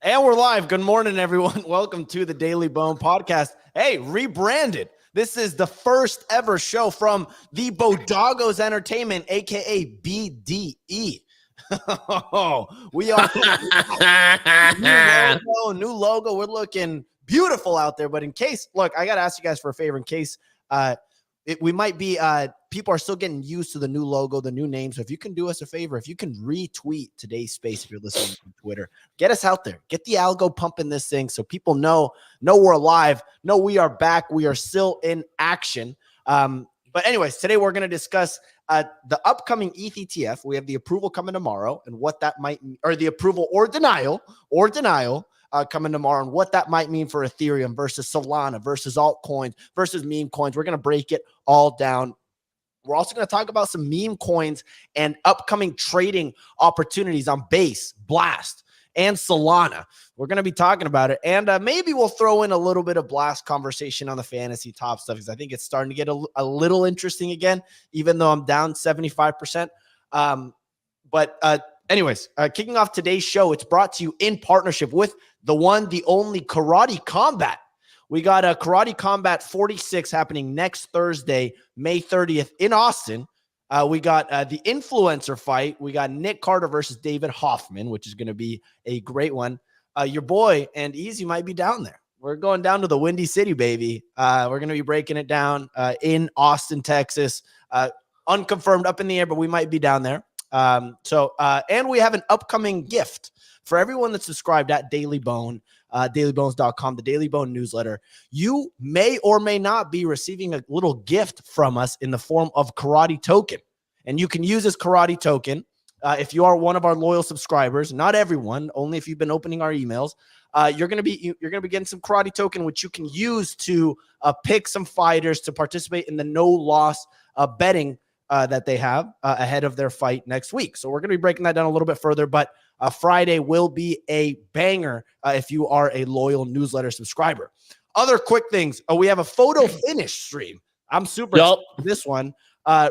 And we're live. Good morning, everyone. Welcome to the Daily Bone podcast. Hey, rebranded. This is the first ever show from the Bodagos Entertainment, aka BDE. We are new logo. We're looking beautiful out there. But in case, look, I got to ask you guys for a favor. In case we might be, people are still getting used to the new logo, the new name. So if you can do us a favor, if you can retweet today's space, if you're listening on Twitter, get us out there, get the algo pumping this thing so people know we're alive, know we are back, we are still in action. But anyways, today we're going to discuss the upcoming ETH ETF. We have the approval coming tomorrow and what that might, or the approval or denial coming tomorrow, and what that might mean for Ethereum versus Solana versus altcoins versus meme coins. We're going to break it all down. We're also going to talk about some meme coins and upcoming trading opportunities on Base, Blast, and Solana. We're going to be talking about it. And maybe we'll throw in a little bit of Blast conversation on the Fantasy.top stuff, because I think it's starting to get a little interesting again, even though I'm down 75%. Anyways, kicking off today's show, it's brought to you in partnership with the one, the only Karate Combat. We got a Karate Combat 46 happening next Thursday, May 30th in Austin. We got the influencer fight. We got Nick Carter versus David Hoffman, which is going to be a great one. Your boy and Easy might be down there. We're going down to the Windy City, baby. We're going to be breaking it down in Austin, Texas. Unconfirmed, up in the air, but we might be down there. And we have an upcoming gift for everyone that's subscribed at Daily Bone, dailybones.com, the Daily Bone newsletter. You may or may not be receiving a little gift from us in the form of Karate Token. And you can use this Karate Token if you are one of our loyal subscribers. Not everyone, only if you've been opening our emails. You're gonna be getting some Karate Token, which you can use to pick some fighters to participate in the no loss betting that they have ahead of their fight next week. So we're going to be breaking that down a little bit further, but Friday will be a banger if you are a loyal newsletter subscriber. Other quick things. We have a photo finish stream. I'm super excited for this one.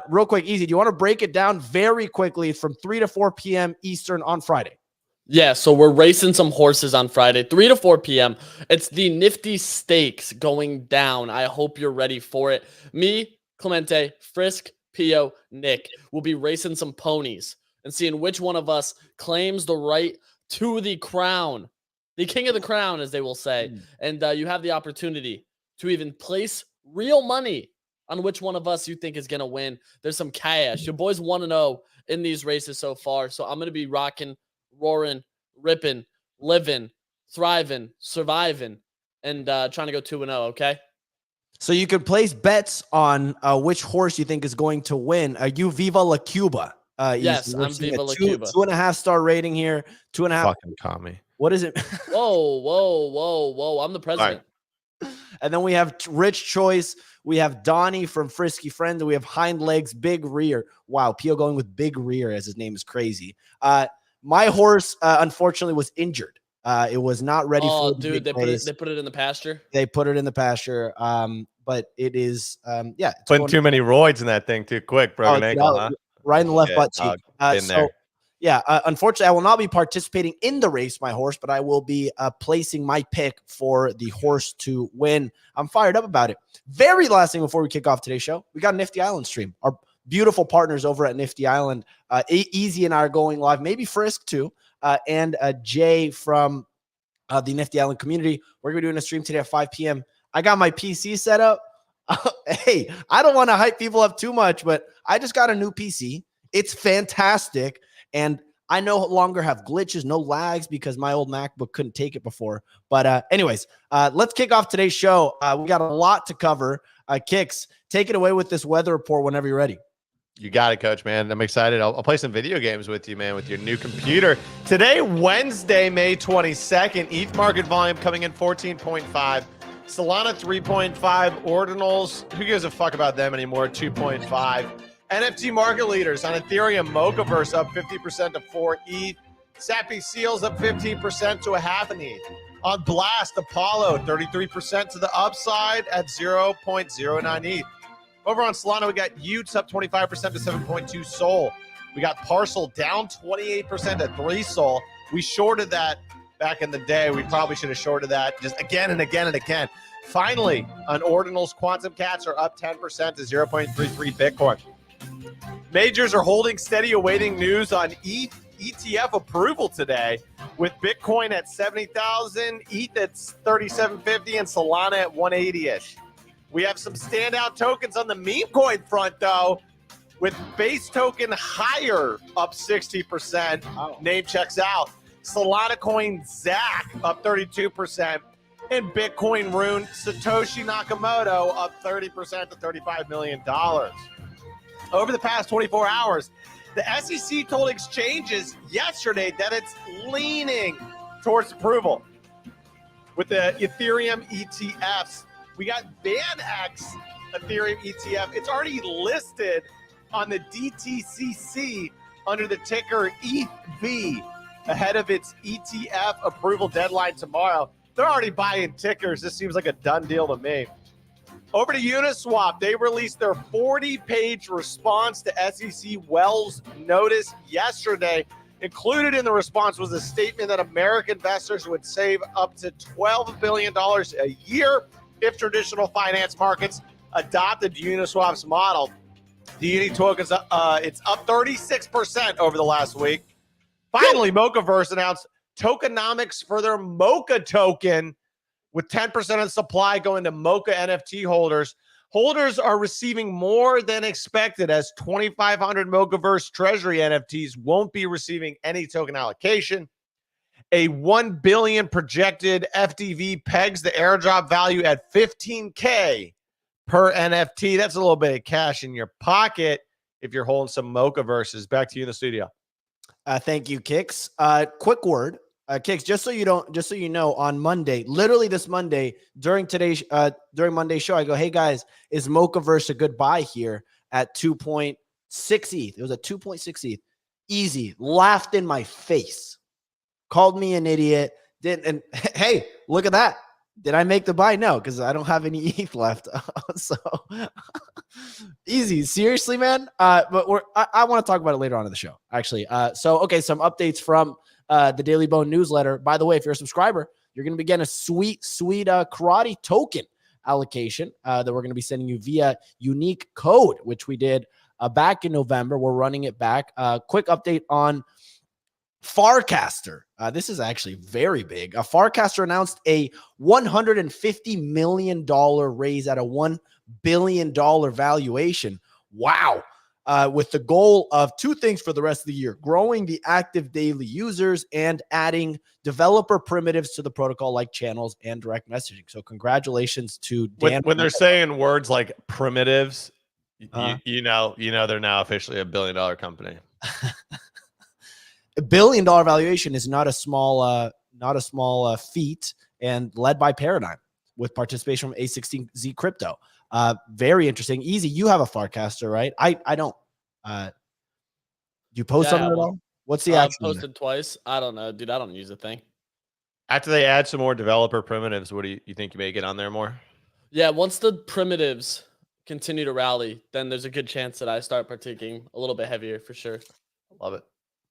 Real quick, Easy, do you want to break it down very quickly? It's from 3 to 4 p.m. Eastern on Friday. Yeah, so we're racing some horses on Friday, 3 to 4 p.m. It's the Nifty Stakes going down. I hope you're ready for it. Me, Clemente, Frisk, Pio, Nick will be racing some ponies and seeing which one of us claims the right to the crown, the king of the crown, as they will say. And you have the opportunity to even place real money on which one of us you think is going to win. There's some cash. Your boys 1-0 in these races so far. So I'm going to be rocking, roaring, ripping, living, thriving, surviving, and trying to go 2-0, okay? So you could place bets on which horse you think is going to win. Are you Viva La Cuba? Yes, I'm Viva La Cuba. 2.5 star rating here. 2.5. Fucking call me. What is it? Whoa. I'm the president. Right. And then we have Rich Choice. We have Donnie from Frisky Friends. And we have Hind Legs, Big Rear. Wow, Pio going with Big Rear as his name is crazy. My horse, unfortunately, was injured. It was not ready for the dude, they put it in the pasture. They put it in the pasture. But it is putting too many roids in that thing too quick, broken ankle, huh? Right in the left butt cheek. Unfortunately, I will not be participating in the race, my horse, but I will be placing my pick for the horse to win. I'm fired up about it. Very last thing before we kick off today's show, we got a Nifty Island stream. Our beautiful partners over at Nifty Island, Easy and I are going live, maybe Frisk too. And Jay from the Nifty Island community. We're going to be doing a stream today at 5 p.m. I got my PC set up. Hey, I don't want to hype people up too much, but I just got a new PC. It's fantastic. And I no longer have glitches, no lags, because my old MacBook couldn't take it before. But anyways, let's kick off today's show. We got a lot to cover. Kicks, take it away with this weather report whenever you're ready. You got it, Coach, man. I'm excited. I'll play some video games with you, man, with your new computer. Today, Wednesday, May 22nd, ETH market volume coming in 14.5. Solana 3.5. Ordinals, who gives a fuck about them anymore? 2.5. NFT market leaders on Ethereum, Mochaverse up 50% to 4 ETH. Sappy Seals up 15% to a half an ETH. On Blast, Apollo 33% to the upside at 0.09 ETH. Over on Solana, we got Utes up 25% to 7.2 Sol. We got Parcel down 28% at 3 Sol. We shorted that back in the day. We probably should have shorted that just again and again and again. Finally, on ordinals, quantum cats are up 10% to 0.33 Bitcoin. Majors are holding steady, awaiting news on ETH ETF approval today, with Bitcoin at 70,000, ETH at 3750, and Solana at 180-ish. We have some standout tokens on the Memecoin front, though, with base token higher up 60%. Wow. Name checks out. Solana coin Zach up 32%. And Bitcoin rune Satoshi Nakamoto up 30% to $35 million. Over the past 24 hours, the SEC told exchanges yesterday that it's leaning towards approval. With the Ethereum ETFs, we got VanEx Ethereum ETF. It's already listed on the DTCC under the ticker ETHV ahead of its ETF approval deadline tomorrow. They're already buying tickers. This seems like a done deal to me. Over to Uniswap. They released their 40-page response to SEC Wells notice yesterday. Included in the response was a statement that American investors would save up to $12 billion a year if traditional finance markets adopted Uniswap's model. The Uni tokens, it's up 36% over the last week. Finally, Mochaverse announced tokenomics for their Mocha token, with 10% of the supply going to Mocha NFT holders. Holders are receiving more than expected, as 2,500 Mochaverse Treasury NFTs won't be receiving any token allocation. A 1 billion projected FDV pegs the airdrop value at 15K per NFT. That's a little bit of cash in your pocket if you're holding some Mochaverses. Back to you in the studio. Thank you, Kix. Quick word. Kix, just so you know, on Monday, literally this Monday, during Monday's show, I go, hey guys, is Mochaverse a good buy here at 2.6 ETH? It was at 2.6 ETH. Easy. Laughed in my face. Called me an idiot. And hey, look at that. Did I make the buy? No, because I don't have any ETH left. So easy. Seriously, man. But I want to talk about it later on in the show, actually. Okay, some updates from the Daily Bone newsletter. By the way, if you're a subscriber, you're going to be getting a sweet karate token allocation that we're going to be sending you via unique code, which we did back in November. We're running it back. Quick update on Farcaster. This is actually very big. Farcaster announced a $150 million raise at a $1 billion valuation. Wow. With the goal of two things for the rest of the year: growing the active daily users and adding developer primitives to the protocol like channels and direct messaging. So congratulations to Dan. When they're saying words like primitives, you know they're now officially a $1 billion company. $1 billion valuation is not a small feat, and led by Paradigm with participation from A16Z Crypto. Very interesting. Easy. You have a Farcaster, right? I don't. You post something at all? What's the action? Posted twice. I don't know, dude. I don't use a thing. After they add some more developer primitives, what do you think you may get on there more? Yeah, once the primitives continue to rally, then there's a good chance that I start partaking a little bit heavier for sure. Love it.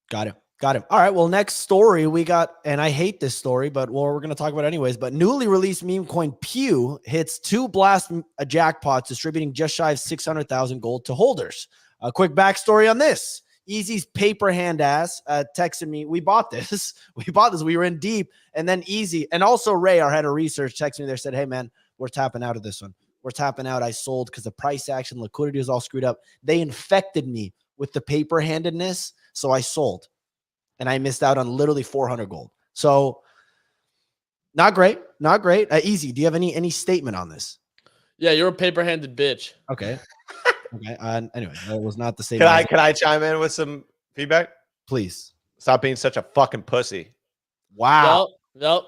Got it. All right. Well, next story we got, and I hate this story, but we're going to talk about it anyways. But newly released meme coin Pew hits 2 blast jackpots, distributing just shy of 600,000 gold to holders. A quick backstory on this: Easy's paper hand ass texted me. We bought this. We were in deep, and then Easy and also Ray, our head of research, texted me there, said, "Hey man, we're tapping out of this one. We're tapping out. I sold because the price action, liquidity was all screwed up. They infected me with the paper handedness, so I sold." And I missed out on literally 400 gold. So not great. Easy. Do you have any statement on this? Yeah, you're a paper-handed bitch. Okay. Anyway, that was not the statement. Can I chime in with some feedback? Please. Stop being such a fucking pussy. Wow. Yep.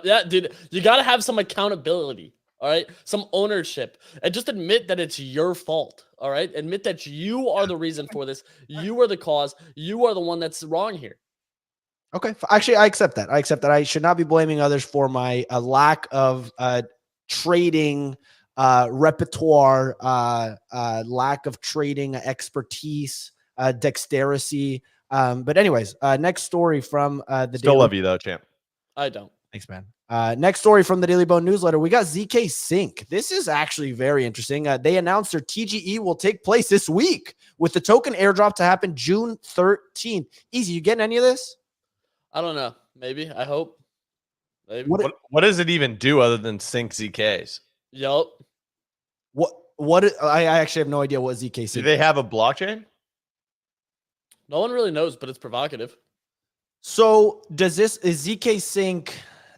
Yeah, dude. You got to have some accountability. All right. Some ownership. And just admit that it's your fault. All right. Admit that you are the reason for this. You are the cause. You are the one that's wrong here. Okay. Actually, I accept that. I should not be blaming others for my lack of trading repertoire, lack of trading expertise, dexterity. But anyways, next story from the Still love you though, champ. I don't. Thanks, man. Next story from the Daily Bone newsletter. We got ZK Sync. This is actually very interesting. They announced their TGE will take place this week with the token airdrop to happen June 13th. Easy, you getting any of this? I don't know. Maybe. I hope. Maybe. What does it even do other than sync ZKs? Yup. I actually have no idea what ZK Do Sync. they have a blockchain? No one really knows, but it's provocative. So is ZK Sync?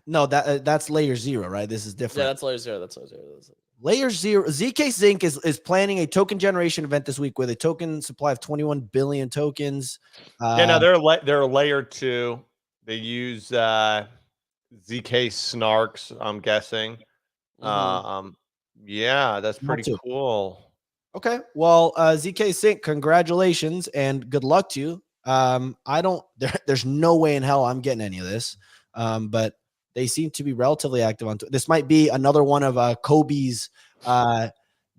No, that's layer 0, right? This is different. Yeah, that's layer 0. That's layer 0. Layer 0. ZK Sync is planning a token generation event this week with a token supply of 21 billion tokens. Yeah, no, they're a layer 2. They use ZK snarks, I'm guessing. Yeah, that's pretty cool. Okay. Well, ZK Sync, congratulations and good luck to you. There's no way in hell I'm getting any of this. But they seem to be relatively active on Twitter. This might be another one of Kobe's the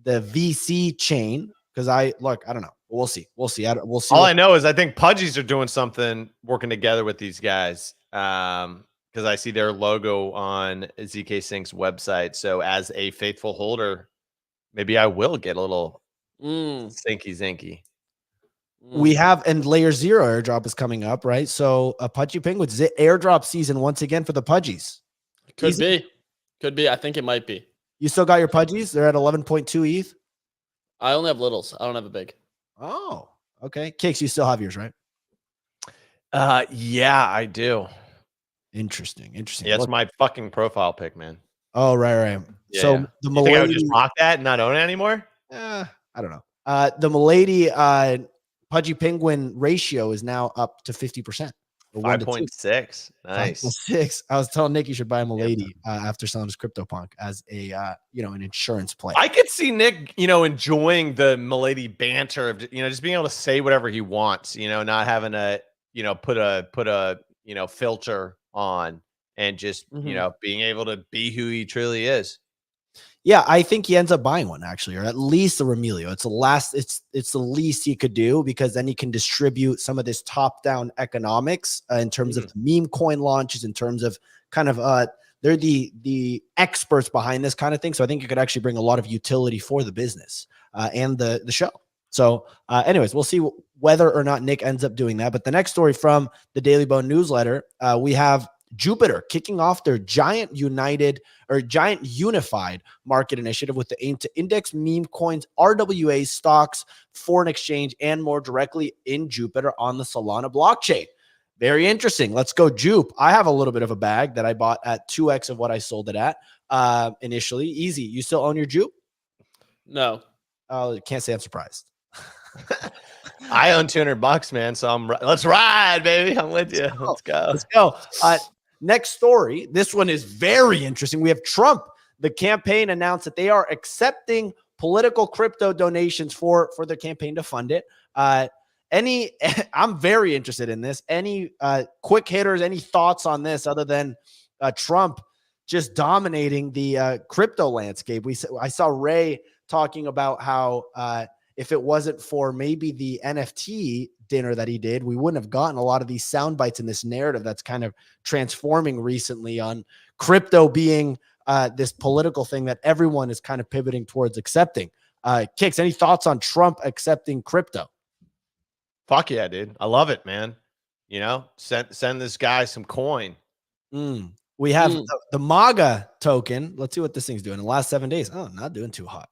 VC chain. Because I don't know. We'll see. We'll see. We'll see. All I know is I think Pudgies are doing something, working together with these guys. Because I see their logo on ZK Sync's website. So as a faithful holder, maybe I will get a little zinky. We have, and layer 0 airdrop is coming up, right? So a Pudgy Penguins airdrop season once again for the Pudgies. Could be. I think it might be. You still got your Pudgies? They're at 11.2 ETH. I only have littles. I don't have a big. Oh, okay. Cakes, you still have yours, right? Yeah, I do. Interesting. Yeah, it's my fucking profile pic, man. Oh, right. Yeah, so yeah. the You think I would Milady, just rock that and not own it anymore? I don't know. The Milady Pudgy Penguin ratio is now up to 50%. 5.6. Nice. 5.6. I was telling Nick you should buy him a lady after selling his CryptoPunk as a an insurance play. I could see Nick, enjoying the Milady banter of just being able to say whatever he wants, not having to, put a filter on and just, being able to be who he truly is. Yeah, I think he ends up buying one actually, or at least a Remilio. It's the least he could do, because then he can distribute some of this top-down economics in terms of the meme coin launches, in terms of kind of they're the experts behind this kind of thing. So I think it could actually bring a lot of utility for the business and the show. So anyways, we'll see whether or not Nick ends up doing that. But the next story from the Daily Bone newsletter, we have Jupiter kicking off their giant unified market initiative with the aim to index meme coins, RWAs, stocks, foreign exchange, and more directly in Jupiter on the Solana blockchain. Very interesting. Let's go Jupe. I have a little bit of a bag that I bought at 2x of what I sold it at initially. Easy. You still own your Jupe? No. Can't say I'm surprised. I own $200, man. So let's ride, baby. I'm with you. Let's go. Let's go. Next story. This one is very interesting. We have Trump. The campaign announced that they are accepting political crypto donations for their campaign to fund it. I'm very interested in this. Any quick hitters, any thoughts on this other than Trump just dominating the crypto landscape? I saw Ray talking about how if it wasn't for maybe the NFT dinner that he did, we wouldn't have gotten a lot of these sound bites in this narrative that's kind of transforming recently on crypto being this political thing that everyone is kind of pivoting towards accepting. Kicks, any thoughts on Trump accepting crypto? Fuck yeah, dude. I love it, man. Send this guy some coin. We have the MAGA token. Let's see what this thing's doing in the last 7 days. Oh, not doing too hot.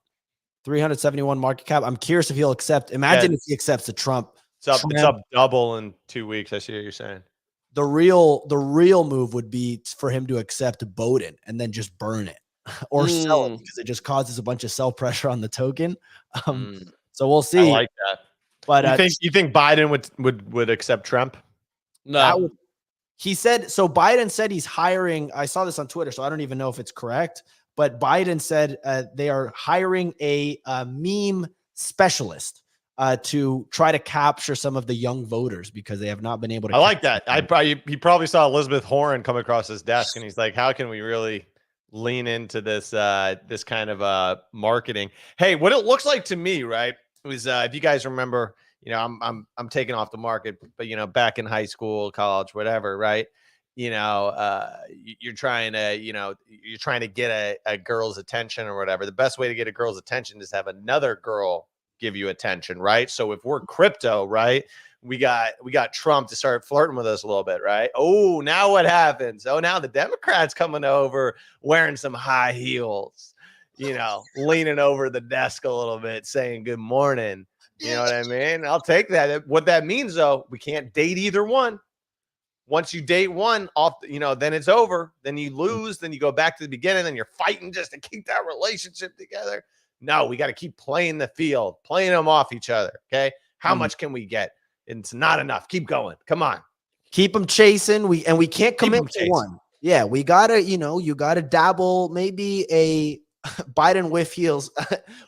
371 market cap. I'm curious if he'll accept. Imagine if he accepts the Trump. It's up double in 2 weeks. I see what you're saying. The real move would be for him to accept Bowden and then just burn it or sell it, because it just causes a bunch of sell pressure on the token. So we'll see. I like that. But you think Biden would accept Trump? No. He said so. Biden said he's hiring. I saw this on Twitter, so I don't even know if it's correct. But Biden said they are hiring a meme specialist to try to capture some of the young voters, because they have not been able to. I like that. He probably saw Elizabeth Warren come across his desk, and he's like, "How can we really lean into this this kind of marketing?" Hey, what it looks like to me, right, was if you guys remember, I'm taking off the market, but back in high school, college, whatever, right? you're trying to get a girl's attention or whatever. The best way to get a girl's attention is to have another girl give you attention, right? So if we're crypto, right, we got Trump to start flirting with us a little bit, right? Oh, now what happens? Oh, now the Democrats coming over wearing some high heels, leaning over the desk a little bit, saying good morning. You know what I mean? I'll take that. What that means, though, we can't date either one. Once you date one off, then it's over. Then you lose. Then you go back to the beginning. Then you're fighting just to keep that relationship together. No, we got to keep playing the field, playing them off each other. Okay. How much can we get? It's not enough. Keep going. Come on. Keep them chasing. We can't commit to one. Yeah. We gotta, you gotta dabble, maybe a Biden with heels.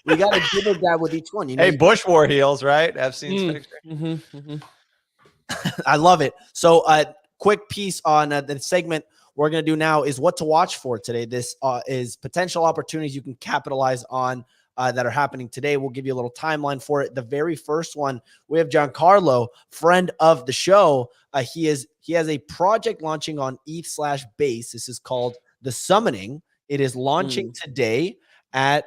We gotta give a dab with each one. Hey, Bush wore heels, right? I've seen pictures. I love it. So quick piece on the segment we're going to do now is what to watch for today. This is potential opportunities you can capitalize on that are happening today. We'll give you a little timeline for it. The very first one, we have Giancarlo, friend of the show. He has a project launching on ETH/Base. This is called The Summoning. It is launching today at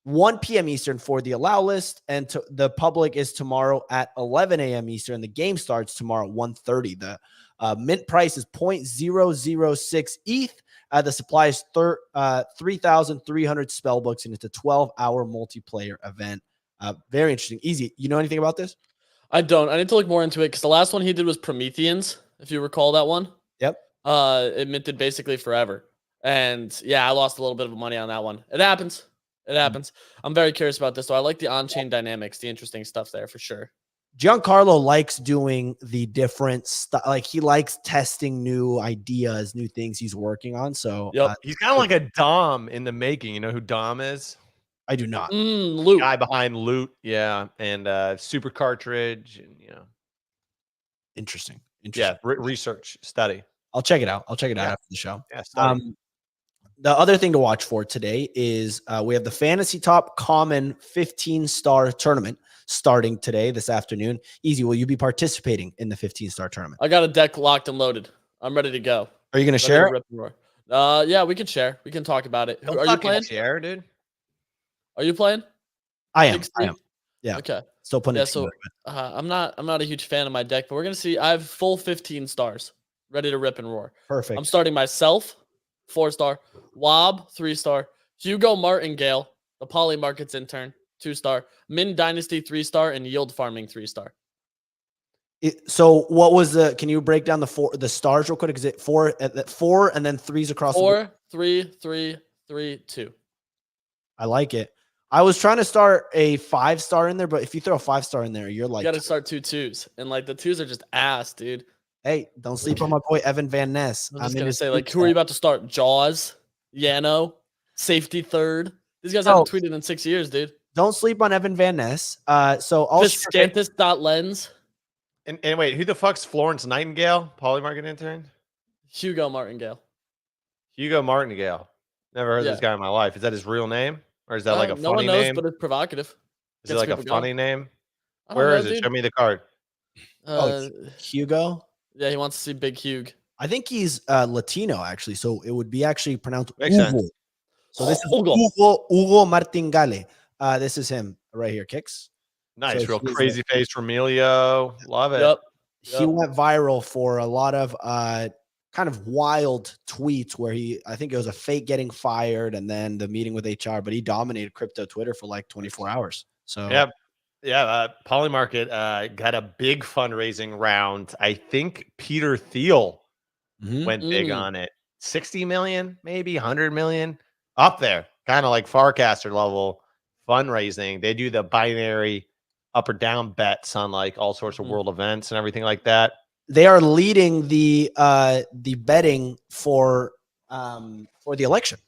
1 p.m. Eastern for the allow list, and the public is tomorrow at 11 a.m. Eastern. The game starts tomorrow at 1:30. The mint price is 0.006 ETH. The supply is 3,300 spell books, and it's a 12-hour multiplayer event. Very interesting. Easy. You know anything about this? I don't. I need to look more into it because the last one he did was Prometheans, if you recall that one. Yep. It minted basically forever. And yeah, I lost a little bit of money on that one. It happens. It happens. I'm very curious about this, though. I like the on-chain dynamics, the interesting stuff there for sure. Giancarlo likes doing the different stuff. Like, he likes testing new ideas, new things he's working on. So he's kind of like a Dom in the making. You know who Dom is? I do not. Loot. Guy behind Loot, yeah, and Super Cartridge, and Interesting. Yeah, research study. I'll check it out. I'll check it out after the show. Yeah, the other thing to watch for today is we have the Fantasy.top Common 15-star tournament starting today, this afternoon. Easy, will you be participating in the 15-star tournament? I got a deck locked and loaded. I'm ready to go. Are you going to share it? Yeah, we can share. We can talk about it. Are you playing? Share, dude. Are you playing? I am. Yeah. Okay. Still putting it together. I'm not a huge fan of my deck, but we're going to see. I have full 15 stars ready to rip and roar. Perfect. I'm starting myself, 4-star. Wob, 3-star. Hugo Martingale, the Poly Markets intern, 2-star. Min Dynasty, 3-star, and Yield Farming, 3-star. So what was can you break down the stars real quick? Is it 4 and then 3s across 4, 3, 3, 3, 2. I like it. I was trying to start a 5-star in there, but if you throw a 5-star in there, you're like, you got to start 2 2s, and like the 2s are just ass, dude. Hey, don't sleep on my boy Evan Van Ness. I'm just gonna say, like, who are you about to start? Jaws, Yano, Safety Third. These guys haven't tweeted in 6 years, dude. Don't sleep on Evan Van Ness. So I'll Scantus.lens. And wait, who the fuck's Florence Nightingale? Polymarket intern? Hugo Martingale. Hugo Martingale. Never heard this guy in my life. Is that his real name? Or is that like a funny name? No one knows, but it's provocative. Is it like a funny name? Where is it? Show me the card. Hugo? Yeah, he wants to see Big Hug. I think he's Latino, actually. So it would be actually pronounced Makes Hugo. sense. So this is Hugo Martingale. This is him right here, Kicks. Nice, real crazy face from Emilio. Love it. Yep. He went viral for a lot of kind of wild tweets where I think it was a fake getting fired and then the meeting with HR, but he dominated crypto Twitter for like 24 hours. So Polymarket got a big fundraising round. I think Peter Thiel went big on it. 60 million, maybe 100 million, up there, kind of like Farcaster level fundraising. They do the binary up or down bets on like all sorts of world events and everything like that. They are leading the betting for the election.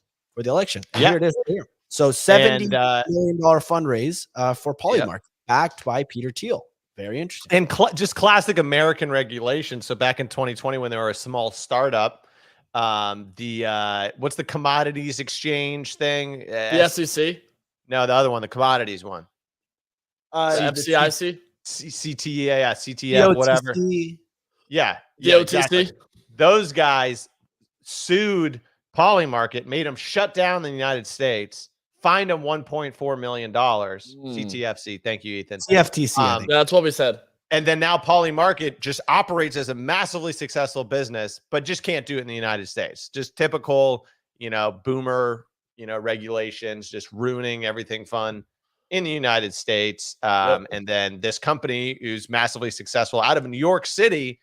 Yeah. Here it is here. So $70 million fundraise for Polymarket, backed by Peter Thiel. Very interesting. And just classic American regulation. So back in 2020, when they were a small startup, what's the commodities exchange thing? The SEC? No, the other one, the commodities one. FCIC? CTF, whatever. Yeah. DOTC? Exactly. those guys sued Polymarket, made them shut down the United States, fined them $1.4 million. CTFC. Thank you, Ethan. CFTC, I think. That's what we said. And then now Polymarket just operates as a massively successful business, but just can't do it in the United States. Just typical, boomer, regulations, just ruining everything fun in the United States. And then this company who's massively successful out of New York City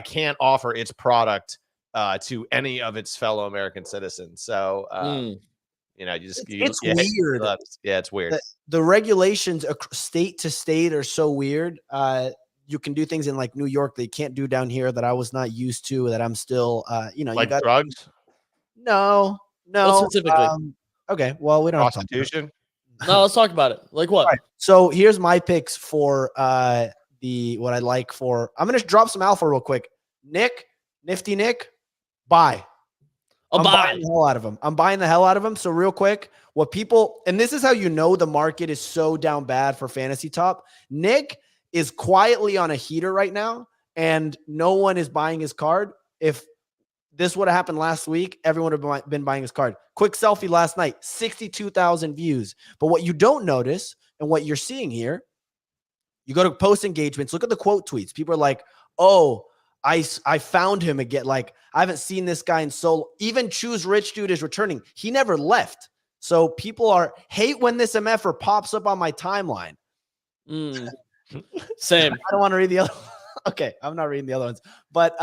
can't offer its product to any of its fellow American citizens. So, it's weird. Yeah, it's weird. The regulations state to state are so weird. You can do things in like New York that you can't do down here that I was not used to, that I'm still, like you got drugs. No. What specifically? Okay. Well, we don't have to talk about it. Prostitution. No, let's talk about it. Like what? Right. So here's my picks for what I like for. I'm gonna drop some alpha real quick. Nifty Nick, buy. I'm buying the hell out of him. I'm buying the hell out of him. So real quick, and this is how you know the market is so down bad for Fantasy.top. Nick is quietly on a heater right now, and no one is buying his card. If this would have happened last week, everyone would have been buying his card. Quick selfie last night, 62,000 views. But what you don't notice, and what you're seeing here, you go to post engagements, look at the quote tweets. People are like, oh, I found him again. Like, I haven't seen this guy in so. Even Choose Rich Dude is returning. He never left. So people hate when this MFer pops up on my timeline. Same. I don't want to read the other. Okay, I'm not reading the other ones, but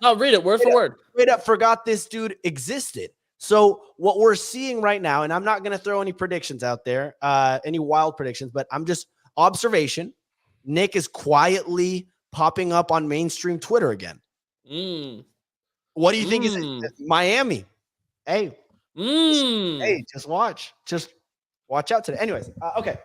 no, read it word for word. Straight up forgot this dude existed. So what we're seeing right now, and I'm not going to throw any predictions out there, any wild predictions, but I'm just observation. Nick is quietly popping up on mainstream Twitter again. What do you think is it? Miami? Hey, just watch out today. Anyways, okay.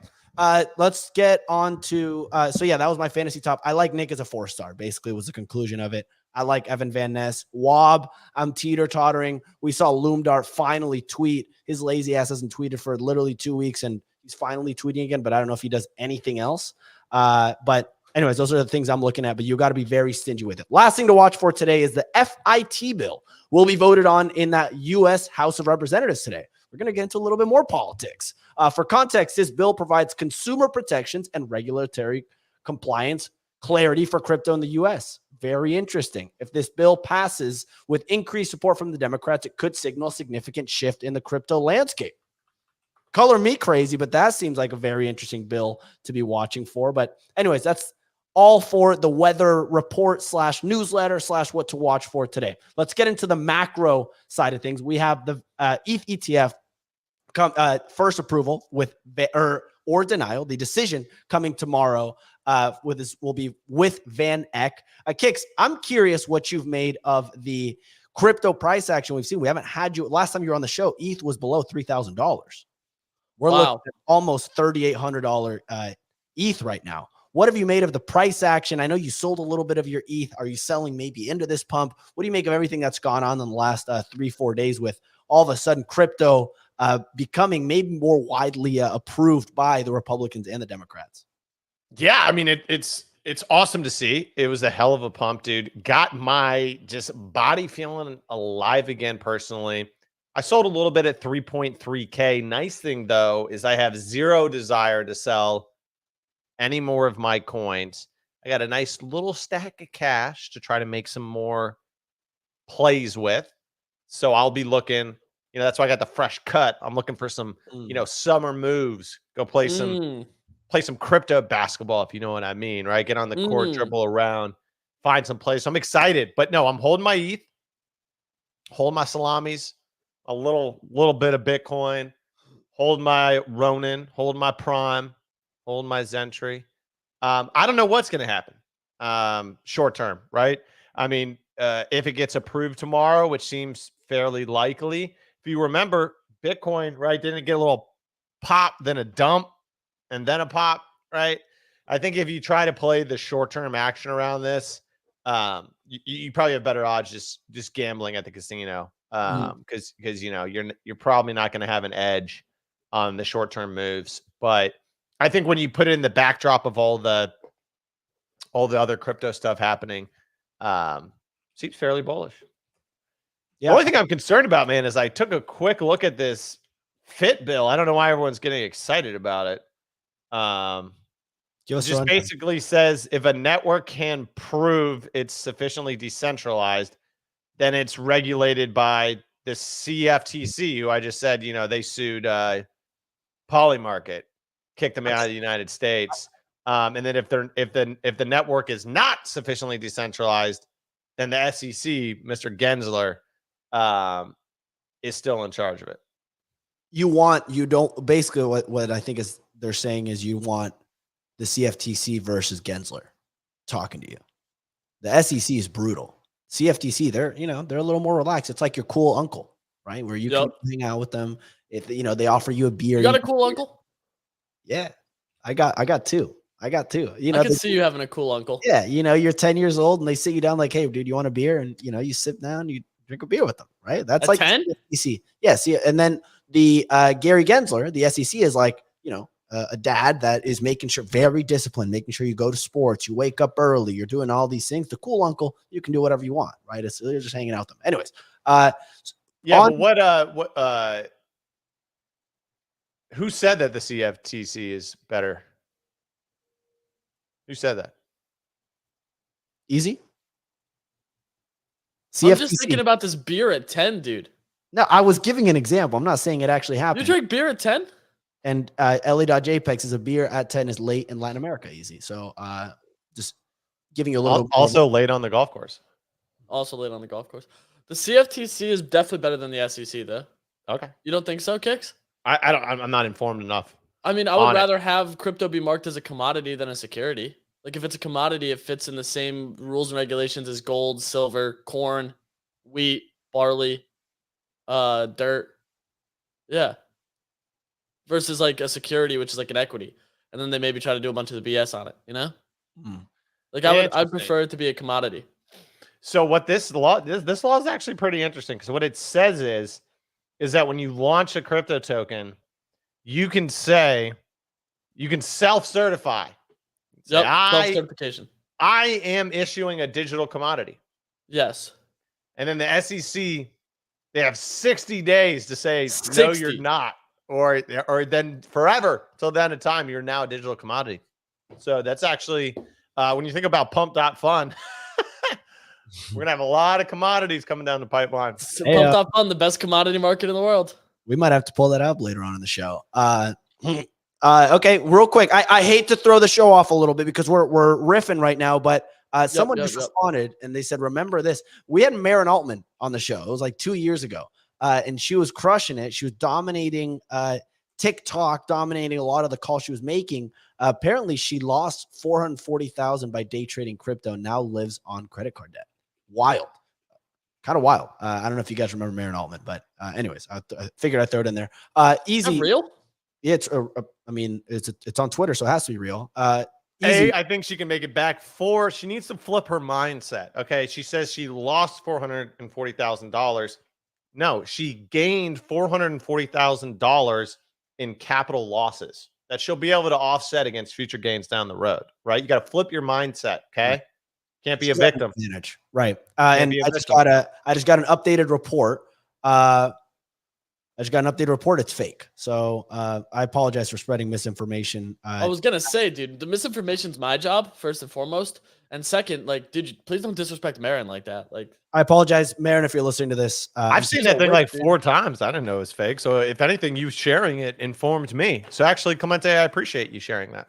Let's get on to, so yeah, that was my fantasy top. I like Nick as a 4-star, basically was the conclusion of it. I like Evan Van Ness. Wob, I'm teeter-tottering. We saw Loomdart finally tweet. His lazy ass hasn't tweeted for literally 2 weeks, and he's finally tweeting again, but I don't know if he does anything else. But anyways, those are the things I'm looking at, but you got to be very stingy with it. Last thing to watch for today is the FIT bill will be voted on in that U.S. House of Representatives today. We're going to get into a little bit more politics. For context, this bill provides consumer protections and regulatory compliance clarity for crypto in the U.S. Very interesting. If this bill passes with increased support from the Democrats, it could signal a significant shift in the crypto landscape. Color me crazy, but that seems like a very interesting bill to be watching for. But anyways, that's all for the weather report / newsletter / what to watch for today. Let's get into the macro side of things. We have the ETH ETF first approval with or denial. The decision coming tomorrow will be with Van Eck. Kicks, I'm curious what you've made of the crypto price action we've seen. We haven't had you. Last time you were on the show, ETH was below $3,000. We're looking at almost $3,800 ETH right now. What have you made of the price action? I know you sold a little bit of your ETH. Are you selling maybe into this pump? What do you make of everything that's gone on in the last 3-4 days with all of a sudden crypto becoming maybe more widely approved by the Republicans and the Democrats? Yeah, I mean, it's awesome to see. It was a hell of a pump, dude. Got my just body feeling alive again personally. I sold a little bit at 3.3K. Nice thing, though, is I have zero desire to sell any more of my coins. I got a nice little stack of cash to try to make some more plays with. So I'll be looking, that's why I got the fresh cut. I'm looking for some, summer moves. Go play some crypto basketball, if you know what I mean, right? Get on the court, dribble around, find some plays. So I'm excited. But no, I'm holding my ETH, holding my salamis, a little bit of Bitcoin, hold my Ronin, hold my Prime, hold my Zentry. I don't know what's going to happen short term, right? I mean, if it gets approved tomorrow, which seems fairly likely. If you remember, Bitcoin, right, didn't it get a little pop, then a dump, and then a pop, right? I think if you try to play the short-term action around this, you probably have better odds just gambling at the casino, because you're probably not going to have an edge on the short-term moves. But I think when you put it in the backdrop of all the other crypto stuff happening, seems fairly bullish. The only thing I'm concerned about, man, is I took a quick look at this fit bill. I don't know why everyone's getting excited about it. It just basically says if a network can prove it's sufficiently decentralized, then it's regulated by the CFTC, who I just said, you know, they sued Polymarket, kicked them out of the United States. And then if the network is not sufficiently decentralized, then the SEC, Mr. Gensler, is still in charge of it. Basically what I think is they're saying is you want the CFTC versus Gensler talking to you. The SEC is brutal. CFTC, they're a little more relaxed. It's like your cool uncle, right? Where you can hang out with them. If they offer you a beer. You got a cool uncle? Yeah. I got two. I can see you having a cool uncle. Yeah, you're 10 years old and they sit you down like, hey, dude, you want a beer? And you sit down, you drink a beer with them, right? That's like 10? SEC. Yeah, see, and then the Gary Gensler, the SEC is like, a dad that is making sure, very disciplined, making sure you go to sports, you wake up early, you're doing all these things. The cool uncle, you can do whatever you want, right? You're just hanging out with them. Anyways, but who said that the CFTC is better? Who said that? Easy. CFTC. I'm just thinking about this beer at 10, dude. No, I was giving an example. I'm not saying it actually happened. You drink beer at 10? And LA.JPEX is a beer at 10 is late in Latin America, easy. So just giving you a little. Also late on the golf course. Also late on the golf course. The CFTC is definitely better than the SEC, though. Okay. You don't think so, Kicks? I'm not informed enough. I mean, I would rather have crypto be marked as a commodity than a security. Like if it's a commodity, it fits in the same rules and regulations as gold, silver, corn, wheat, barley, dirt. Yeah. Versus like a security, which is like an equity. And then they maybe try to do a bunch of the BS on it, Like I'd prefer it to be a commodity. So what this law is actually pretty interesting because what it says is that when you launch a crypto token, you can self-certify. Yep, self-certification. I am issuing a digital commodity. Yes. And then the SEC, they have 60 days to say, no, you're not. Or then forever till the end of time, you're now a digital commodity. So that's actually, when you think about pump.fun, we're going to have a lot of commodities coming down the pipeline. Pump.fun, the best commodity market in the world. We might have to pull that up later on in the show. Okay, real quick. I hate to throw the show off a little bit because we're riffing right now, but someone just responded and they said, remember this. We had Maren Altman on the show. It was like 2 years ago. And she was crushing it. She was dominating TikTok, dominating a lot of the calls she was making. Apparently, she lost $440,000 by day trading crypto. Now lives on credit card debt. Wild, kind of wild. I don't know if you guys remember Maren Altman, but anyways, I figured I'd throw it in there. Easy. Is that real? Yeah, it's on Twitter, so it has to be real. Hey, I think she can make it back. She needs to flip her mindset. Okay, she says she lost $440,000. No, she gained $440,000 in capital losses that she'll be able to offset against future gains down the road, right? You got to flip your mindset, okay? Right. Can't be a victim. Right. And I just got an updated report. It's fake. So I apologize for spreading misinformation. I was going to say, dude, the misinformation's my job, first and foremost. And second, like, dude, please don't disrespect Maren like that. Like, I apologize, Maren, if you're listening to this. I've seen that thing like 4 times. I didn't know it was fake. So if anything, you sharing it informed me. So actually, Clemente, I appreciate you sharing that.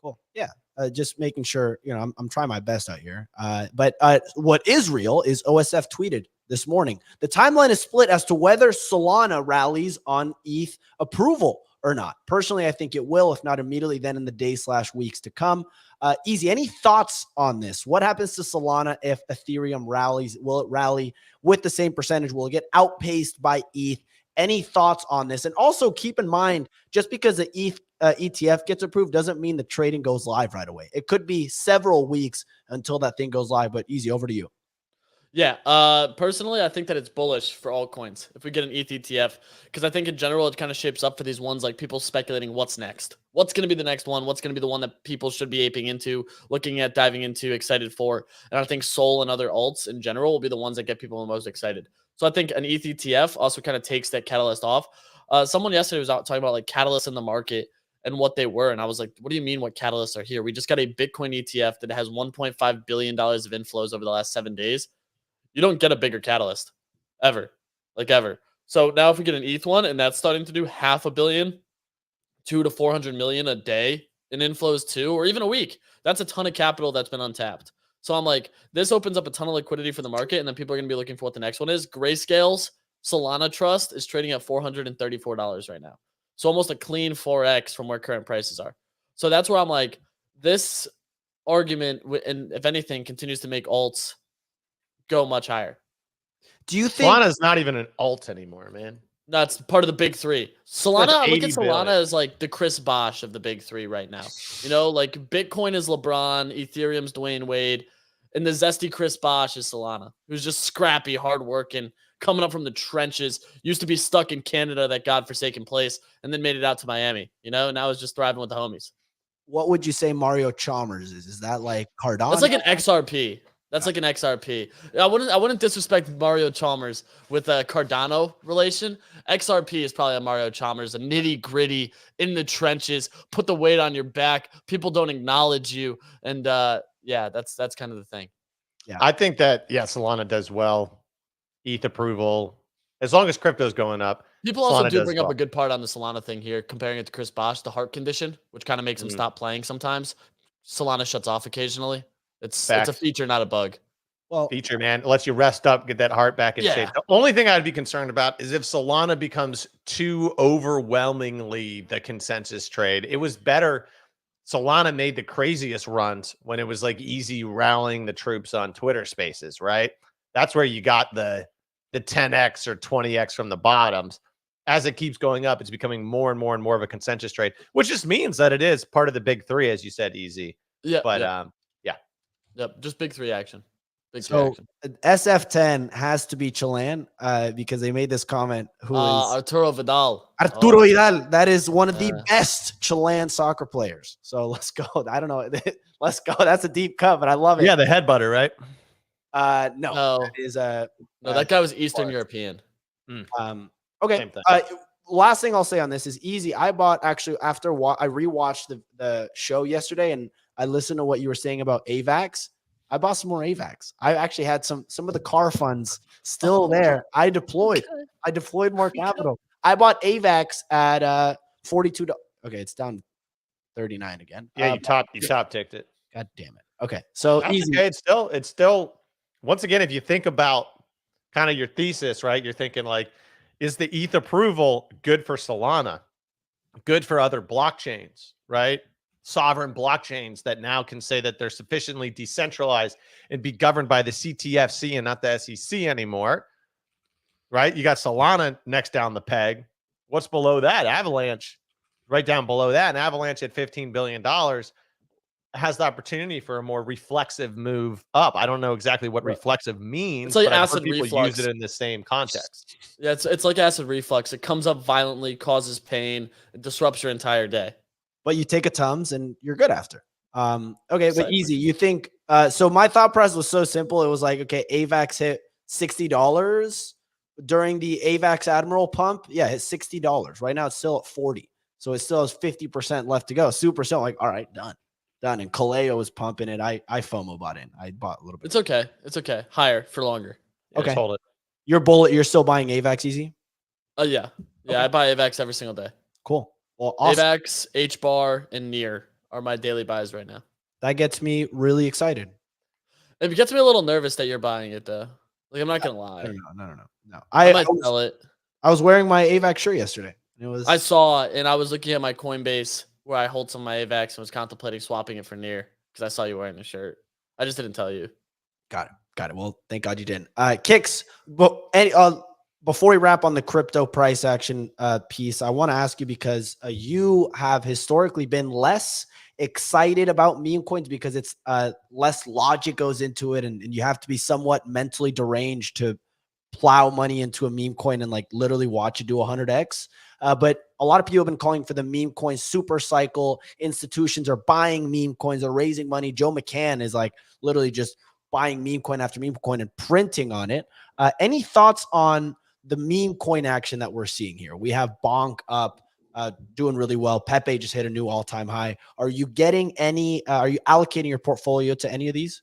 Cool. Yeah. Just making sure, I'm trying my best out here. But what is real is OSF tweeted this morning. The timeline is split as to whether Solana rallies on ETH approval or not. Personally, I think it will, if not immediately, then in the days/weeks to come. Easy. Any thoughts on this? What happens to Solana if Ethereum rallies? Will it rally with the same percentage? Will it get outpaced by ETH? Any thoughts on this? And also keep in mind, just because the ETH ETF gets approved doesn't mean the trading goes live right away. It could be several weeks until that thing goes live, but Easy, over to you. Yeah, personally, I think that it's bullish for altcoins if we get an ETH ETF, because I think in general it kind of shapes up for these ones like people speculating what's next. What's going to be the next one? What's going to be the one that people should be aping into, looking at, diving into, excited for? And I think Sol and other alts in general will be the ones that get people the most excited. So I think an ETH ETF also kind of takes that catalyst off. Someone yesterday was out talking about like catalysts in the market and what they were. And I was like, what do you mean what catalysts are here? We just got a Bitcoin ETF that has $1.5 billion of inflows over the last 7 days. You don't get a bigger catalyst ever, like ever. So now if we get an ETH one and that's starting to do $500 million, 200 to 400 million a day in inflows too, or even a week, that's a ton of capital that's been untapped. So I'm like, this opens up a ton of liquidity for the market, and then people are going to be looking for what the next one is. Grayscale's Solana Trust is trading at $434 right now. So almost a clean 4x from where current prices are. So that's where I'm like, this argument, and if anything, continues to make alts go much higher. Do you think Solana's not even an alt anymore, man? That's part of the big three. Solana, I look at 80 Solana billion. as like the Chris Bosh of the big three right now. You know, like Bitcoin is LeBron, Ethereum's Dwayne Wade, and the zesty Chris Bosh is Solana, who's just scrappy, hardworking, coming up from the trenches, used to be stuck in Canada, that godforsaken place, and then made it out to Miami, you know, and now is just thriving with the homies. what would you say Mario Chalmers is? Is that like Cardano? That's like an XRP. That's like an XRP. I wouldn't disrespect Mario Chalmers with a Cardano relation. XRP is probably a Mario Chalmers, a nitty gritty in the trenches, put the weight on your back. People don't acknowledge you. And yeah, that's kind of the thing. Yeah. I think that, yeah, Solana does well. ETH approval. As long as crypto's going up. People also Solana do does bring up well. a good part on the Solana thing here, comparing it to Chris Bosh, the heart condition, which kind of makes him stop playing sometimes. Solana shuts off occasionally. It's a feature, not a bug. Well, Feature, man. It lets you rest up, get that heart back in shape. The only thing I'd be concerned about is if Solana becomes too overwhelmingly the consensus trade. It was better. Solana made the craziest runs when it was like easy rallying the troops on Twitter Spaces, right? That's where you got the 10x or 20x from the bottoms. As it keeps going up, it's becoming more and more and more of a consensus trade, which just means that it is part of the big three, as you said, easy. Yeah. But Yep. Just big three action. So SF10 has to be Chilean because they made this comment. Who is Arturo Vidal? Arturo Vidal. That is one of the best Chilean soccer players. So let's go. I don't know. Let's go. That's a deep cut, but I love it. yeah, the head butter, right? No, No, that is no, that guy was Eastern European. Okay. Same thing. Last thing I'll say on this is easy. I bought actually after I rewatched the show yesterday and I listened to what you were saying about AVAX. I bought some more AVAX. I actually had some of the car funds still there. I deployed more capital. I bought AVAX at $42. Okay, it's down 39 again. Yeah, you top ticked it. God damn it. Okay, so That's easy. okay. It's still once again, if you think about kind of your thesis, right? You're thinking like, is the ETH approval good for Solana? Good for other blockchains, right? Sovereign blockchains that now can say that they're sufficiently decentralized and be governed by the CTFC and not the SEC anymore, right? You got Solana next down the peg. What's below that? Avalanche, right down below that. And Avalanche at $15 billion has the opportunity for a more reflexive move up. I don't know exactly what reflexive means, It's like but I've acid heard people reflux. use it in the same context. Yeah, it's like acid reflux. It comes up violently, causes pain, it disrupts your entire day. But you take a Tums and you're good after. Okay, but Exactly. easy. You think so my thought process was so simple. It was like, okay, AVAX hit $60 during the AVAX Admiral pump. Yeah, it hit $60. Right now it's still at 40. So it still has 50% left to go. Super simple. Like, all right, done. And Kaleo was pumping it. I FOMO bought in. I bought a little bit. It's okay. It's okay. Higher for longer. Yeah, Okay. just hold it. Your bullet, you're still buying AVAX easy? Yeah. Okay. I buy AVAX every single day. Cool. Well, awesome. AVAX, HBAR, and NEAR are my daily buys right now. That gets me really excited. It gets me a little nervous that you're buying it though. Like I'm not gonna lie. No. I might sell it. I was wearing my AVAX shirt yesterday. It was I saw it and I was looking at my Coinbase where I hold some of my AVAX and was contemplating swapping it for NEAR because I saw you wearing the shirt. I just didn't tell you. Got it. Well, thank God you didn't. Kicks, but before we wrap on the crypto price action piece, I want to ask you because you have historically been less excited about meme coins because it's less logic goes into it, and you have to be somewhat mentally deranged to plow money into a meme coin and like literally watch it do 100x. But a lot of people have been calling for the meme coin super cycle. Institutions are buying meme coins, are raising money. Joe McCann is like literally just buying meme coin after meme coin and printing on it. Any thoughts on the meme coin action that we're seeing here? We have Bonk up, doing really well. Pepe just hit a new all-time high. Are you getting any? Are you allocating your portfolio to any of these?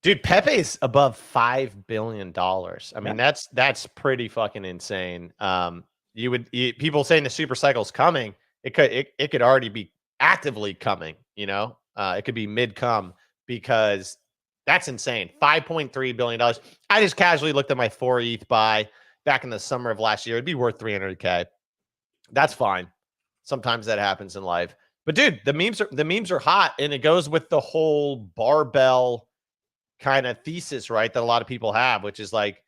Dude, Pepe's above $5 billion. I mean, that's pretty fucking insane. People saying the super cycle's coming. It could already be actively coming. It could be mid-come because that's insane. $5.3 billion. I just casually looked at my 4 ETH buy back in the summer of last year. It'd be worth 300K. That's fine. Sometimes that happens in life. But dude, the memes are hot, and it goes with the whole barbell kind of thesis, right? That a lot of people have, which is like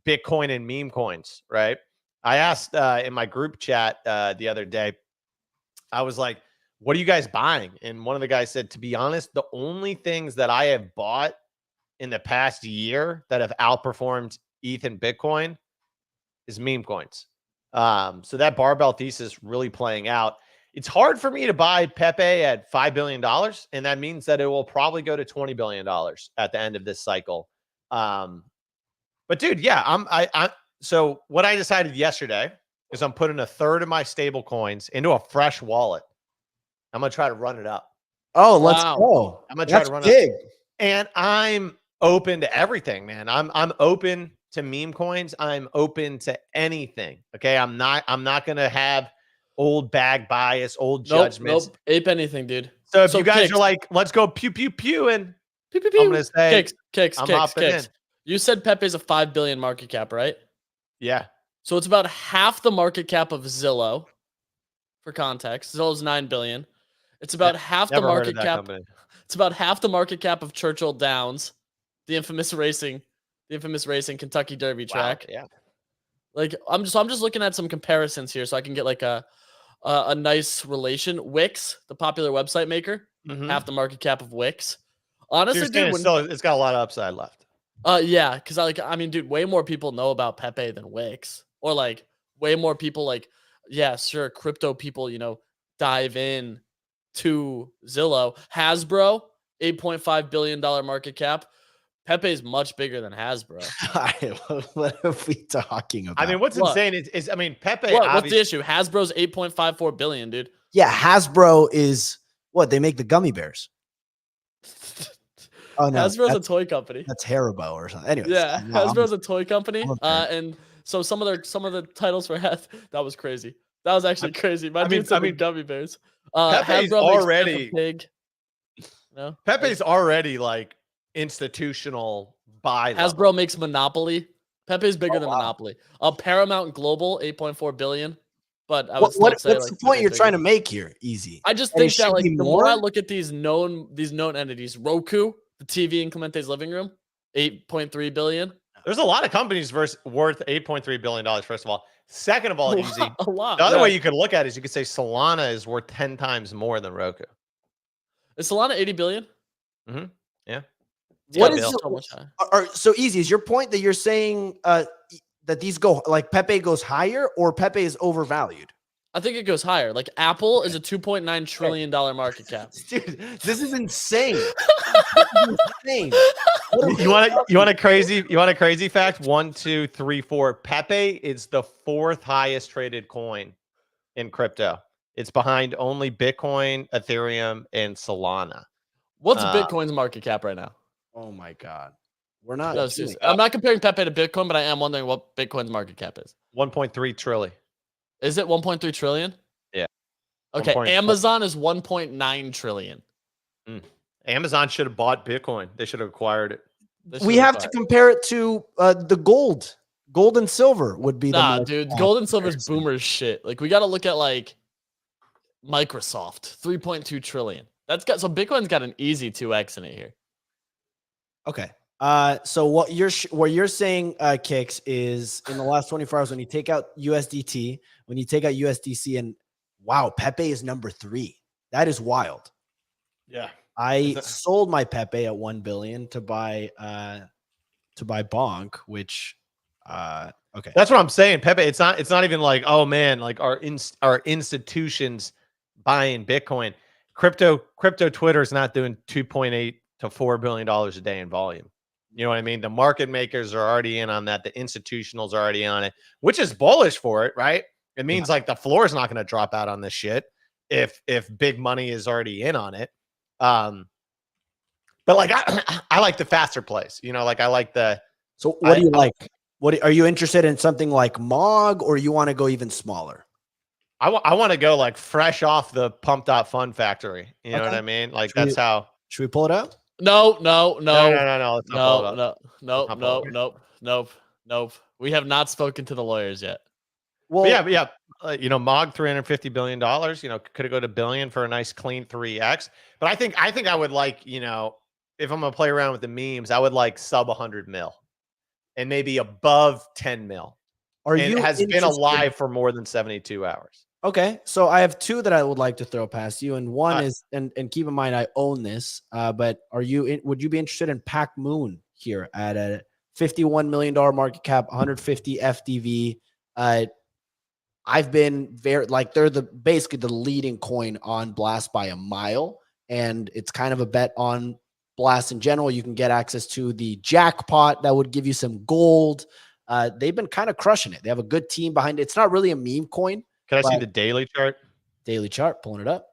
Bitcoin and meme coins, right? I asked in my group chat the other day, I was like, what are you guys buying? And one of the guys said, to be honest, the only things that I have bought in the past year that have outperformed ETH and Bitcoin is meme coins. So that barbell thesis really playing out. It's hard for me to buy Pepe at $5 billion, and that means that it will probably go to $20 billion at the end of this cycle. But dude, yeah, so what I decided yesterday is I'm putting a third of my stable coins into a fresh wallet. I'm going to try to run it up. Oh, let's go. I'm going to try to run it up. And I'm open to everything, man. I'm open to meme coins. I'm open to anything. Okay. I'm not going to have old bag bias, old judgments. Nope. Ape anything, dude. So if you guys are like, let's go pew, pew, pew, and pew, pew, pew. I'm going to say, kicks. You said Pepe's a 5 billion market cap, right? Yeah. So it's about half the market cap of Zillow. For context, Zillow's 9 billion. It's about half the market cap. Company. It's about half the market cap of Churchill Downs, the infamous racing Kentucky Derby track. Yeah. Like I'm just looking at some comparisons here so I can get like a nice relation. Wix, the popular website maker, half the market cap of Wix. Honestly, dude, it's got a lot of upside left. Yeah, because I mean, dude, way more people know about Pepe than Wix, or like way more people like, yeah, sure, crypto people, dive in to Zillow. Hasbro, $8.5 billion market cap. Pepe's much bigger than Hasbro. What are we talking about? I mean, what's insane is Pepe. What's the issue? Hasbro's 8.54 billion, dude. Yeah, Hasbro is what they make the gummy bears. Oh no, Hasbro's a toy company. That's Haribo or something. Anyways, yeah, Hasbro's a toy company. And so some of the titles for that was crazy. That was actually crazy. I mean, gummy bears. Pepe's Hasbro already pig. No, Pepe's already like institutional buy. Hasbro makes Monopoly. Pepe's bigger than Monopoly. Paramount Global, 8.4 billion. But I would what's the point you're trying to make here? Easy. I just think that like the more I look at these known entities, Roku, the TV in Clemente's living room, 8.3 billion. There's a lot of companies worth $8.3 billion. First of all, second of all, easy. A lot. The other way you could look at it is you could say Solana is worth 10 times more than Roku. Is Solana 80 billion? Mm-hmm. Yeah. What is so easy? Is your point that you're saying that these go like Pepe goes higher or Pepe is overvalued? I think it goes higher. Like Apple is a $2.9 trillion market cap. Dude, this is insane. You want a crazy fact? 1, 2, 3, 4. Pepe is the 4th highest traded coin in crypto. It's behind only Bitcoin, Ethereum, and Solana. What's Bitcoin's market cap right now? Oh my God. We're not. I'm not comparing Pepe to Bitcoin, but I am wondering what Bitcoin's market cap is. 1.3 trillion. Is it 1.3 trillion? Yeah. Okay. Amazon is 1.9 trillion. Amazon should have bought Bitcoin. They should have acquired it. We have to compare it to the gold. Gold and silver would be dude. Gold and silver's boomer shit. Like we got to look at like Microsoft, 3.2 trillion. So Bitcoin's got an easy 2x in it here. Okay. So what you're saying, Kicks, is in the last 24 hours when you take out USDT, when you take out USDC, and wow, Pepe is number 3. That is wild. Yeah. I sold my Pepe at 1 billion to buy Bonk, which okay. That's what I'm saying. Pepe, it's not even like, oh man, like our institutions buying Bitcoin. Crypto Twitter is not doing 2.8 to $4 billion a day in volume. You know what I mean? The market makers are already in on that. The institutionals are already on it, which is bullish for it, right? It means like the floor is not going to drop out on this shit if big money is already in on it. But like I like the faster plays, you know, like I like the. So what do you like? What are you interested in? Something like MOG, or you want to go even smaller? I want to go like fresh off the Pump.Fun factory. You know what I mean? Like Should that's how. Should we pull it out? No. No. Let's not pull it up. Nope. We have not spoken to the lawyers yet. Well, yeah. You know, MOG $350 billion. You know, could it go to billion for a nice clean 3x? But I think I would like, you know, if I'm gonna play around with the memes, I would like sub 100 mil, and maybe above 10 mil. It has been alive for more than 72 hours. Okay, so I have two that I would like to throw past you, and one is, and keep in mind I own this, but would you be interested in Pacmoon here at a $51 million market cap, 150 FDV? I've been they're basically the leading coin on Blast by a mile, and it's kind of a bet on Blast in general. You can get access to the jackpot that would give you some gold. They've been kind of crushing it. They have a good team behind it. It's not really a meme coin. Can I see the daily chart? Daily chart, pulling it up.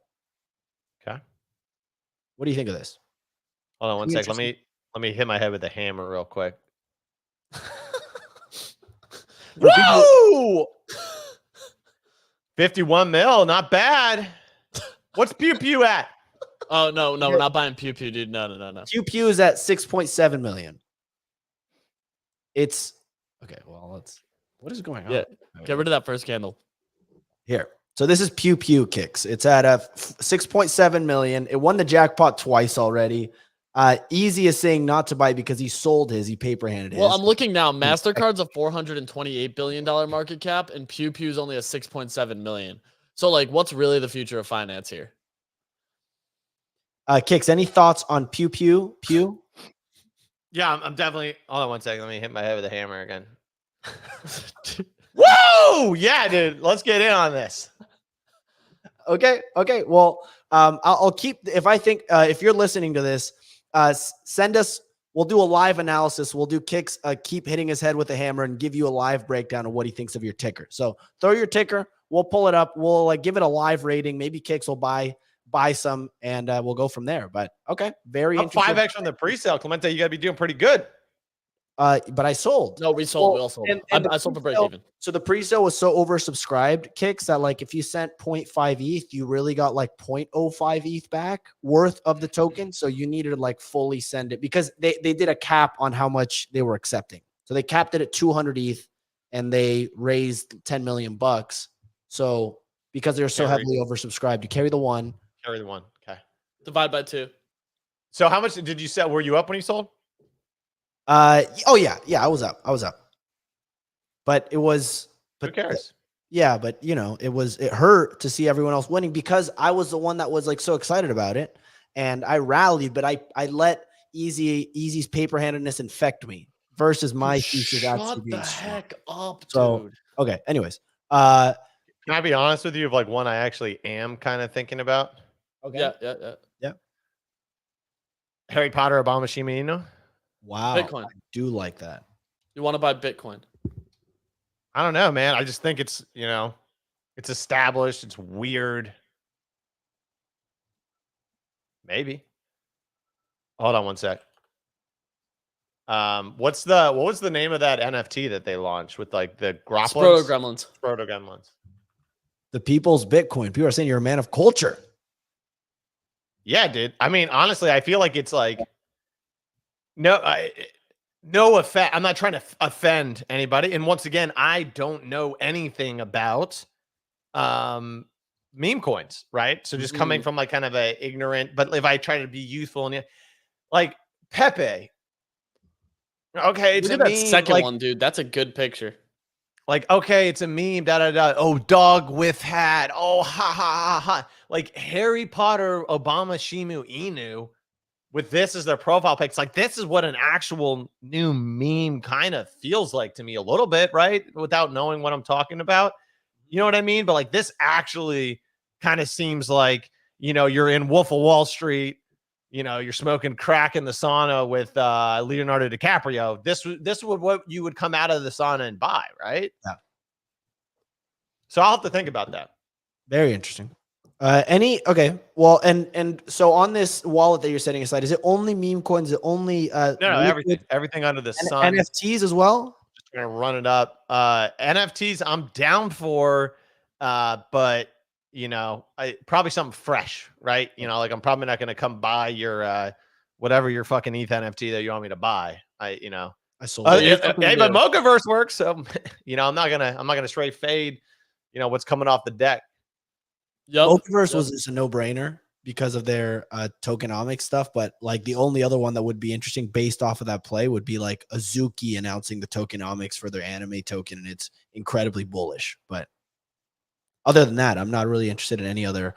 Okay. What do you think of this? Hold on one sec. Let me hit my head with a hammer real quick. Woo! 51 mil, not bad. What's Pew Pew at? Oh no, we're not buying Pew Pew, dude. No. Pew Pew is at 6.7 million. It's okay. Well, what is going on? Yeah, get rid of that first candle. Here. So this is Pew Pew Kicks. It's at a 6.7 million. It won the jackpot twice already. Easy is saying not to buy because he sold his. He paper handed his. Well, I'm looking now. MasterCard's a $428 billion market cap, and Pew Pew's only a 6.7 million. So, like, what's really the future of finance here? Kicks, any thoughts on Pew Pew? Pew? Yeah, I'm definitely. Hold on one second. Let me hit my head with a hammer again. Whoa! Yeah, dude. Let's get in on this. Okay. Well, I'll keep. If you're listening to this, send us. We'll do a live analysis. We'll do Kicks. Keep hitting his head with a hammer and give you a live breakdown of what he thinks of your ticker. So throw your ticker. We'll pull it up. We'll give it a live rating. Maybe Kicks will buy some, and we'll go from there. But okay, very interesting. 5x on the pre-sale, Clemente. You got to be doing pretty good. But I sold. No, we sold. We all sold. I sold for break even. So the pre-sale was so oversubscribed, Kicks, that like if you sent 0.5 ETH, you really got like 0.05 ETH back worth of the token. So you needed to like fully send it because they did a cap on how much they were accepting. So they capped it at 200 ETH and they raised 10 million bucks. So because they're so heavily oversubscribed, you carry the one. Carry the one. Okay. Divide by 2. So how much did you sell? Were you up when you sold? Oh yeah, I was up. But it was. Who cares? Yeah, but you know, it hurt to see everyone else winning because I was the one that was like so excited about it, and I rallied, but I let Easy's paper handedness infect me versus my thesis actually being Shut the heck up, dude. So okay. Anyways, can I be honest with you? Of like one I actually am kind of thinking about. Okay. Yeah. Harry Potter, Obama, Shima Inu. Wow. Bitcoin. I do like that. You want to buy Bitcoin? I don't know, man. I just think it's, you know, it's established. It's weird. Maybe. Hold on one sec. What was the name of that NFT that they launched with like the Groplins? Proto Gremlins. The people's Bitcoin. People are saying you're a man of culture. Yeah, dude. I mean, honestly, I feel like it's like no offense. I'm not trying to offend anybody. And once again, I don't know anything about meme coins, right? So just coming from like kind of a ignorant, but if I try to be youthful and like Pepe. Okay, it's a meme. Second one, dude. That's a good picture. Like, okay, it's a meme, Oh, dog with hat. Oh, ha. Like Harry Potter, Obama, Shimu, Inu, with this as their profile pics. Like, this is what an actual new meme kind of feels like to me a little bit, right? Without knowing what I'm talking about. You know what I mean? But like, this actually kind of seems like, you know, you're in Wolf of Wall Street, you're smoking crack in the sauna with Leonardo DiCaprio, this would what you would come out of the sauna and buy, right? Yeah. So I'll have to think about that. Very interesting. Okay. Well, and so on this wallet that you're setting aside, is it only meme coins? Is it only No, everything under the sun. NFTs as well? Just gonna run it up. NFTs, I'm down for, but I probably something fresh, right? Like I'm probably not gonna come buy your whatever your fucking ETH NFT that you want me to buy. I sold it. Hey, but Mochaverse works, so I'm not gonna straight fade. What's coming off the deck. Yep. Mochaverse was just a no-brainer because of their tokenomics stuff, but like the only other one that would be interesting based off of that play would be like Azuki announcing the tokenomics for their anime token, and it's incredibly bullish. But other than that, I'm not really interested in any other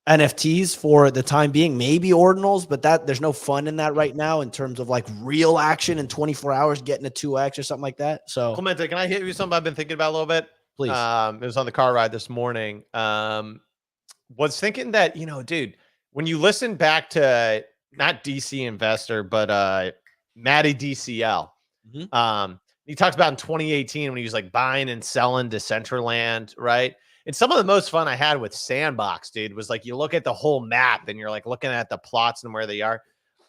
NFTs for the time being. Maybe ordinals, but there's no fun in that right now in terms of like real action in 24 hours getting a 2x or something like that. So Clemente, can I hit you with something I've been thinking about a little bit? Please. It was on the car ride this morning. Was thinking that, dude, when you listen back to not DC Investor, but Matty DCL, he talks about in 2018 when he was like buying and selling Decentraland, right? And some of the most fun I had with Sandbox, dude, was like you look at the whole map and you're like looking at the plots and where they are.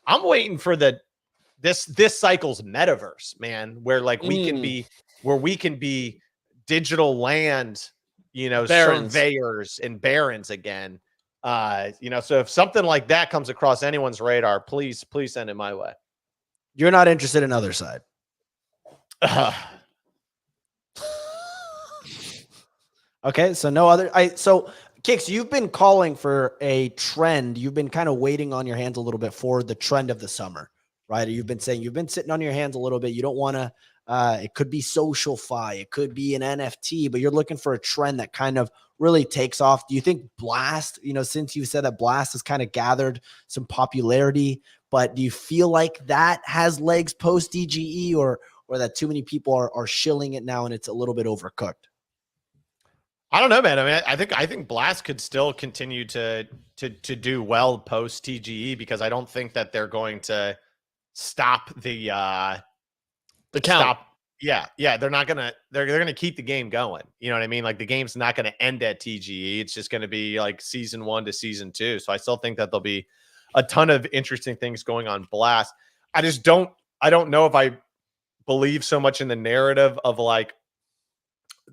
I'm waiting for this cycle's metaverse, man, where like we can be digital land, Barons. surveyors and barons again. So if something like that comes across anyone's radar, please send it my way. You're not interested in other side. Okay, so no other. So Kicks, you've been calling for a trend. You've been kind of waiting on your hands a little bit for the trend of the summer, right? You've been saying you've been sitting on your hands a little bit. You don't want to. It could be social fi, it could be an NFT, but you're looking for a trend that kind of really takes off. Do you think Blast, since you said that Blast has kind of gathered some popularity, but do you feel like that has legs post DGE or that too many people are shilling it now and it's a little bit overcooked? I don't know, man. I mean, I think Blast could still continue to do well post TGE because I don't think that they're going to stop the count. Yeah. They're not gonna. They're gonna keep the game going. You know what I mean? Like the game's not gonna end at TGE. It's just gonna be like season 1 to season 2. So I still think that there'll be a ton of interesting things going on Blast. I don't know if I believe so much in the narrative of like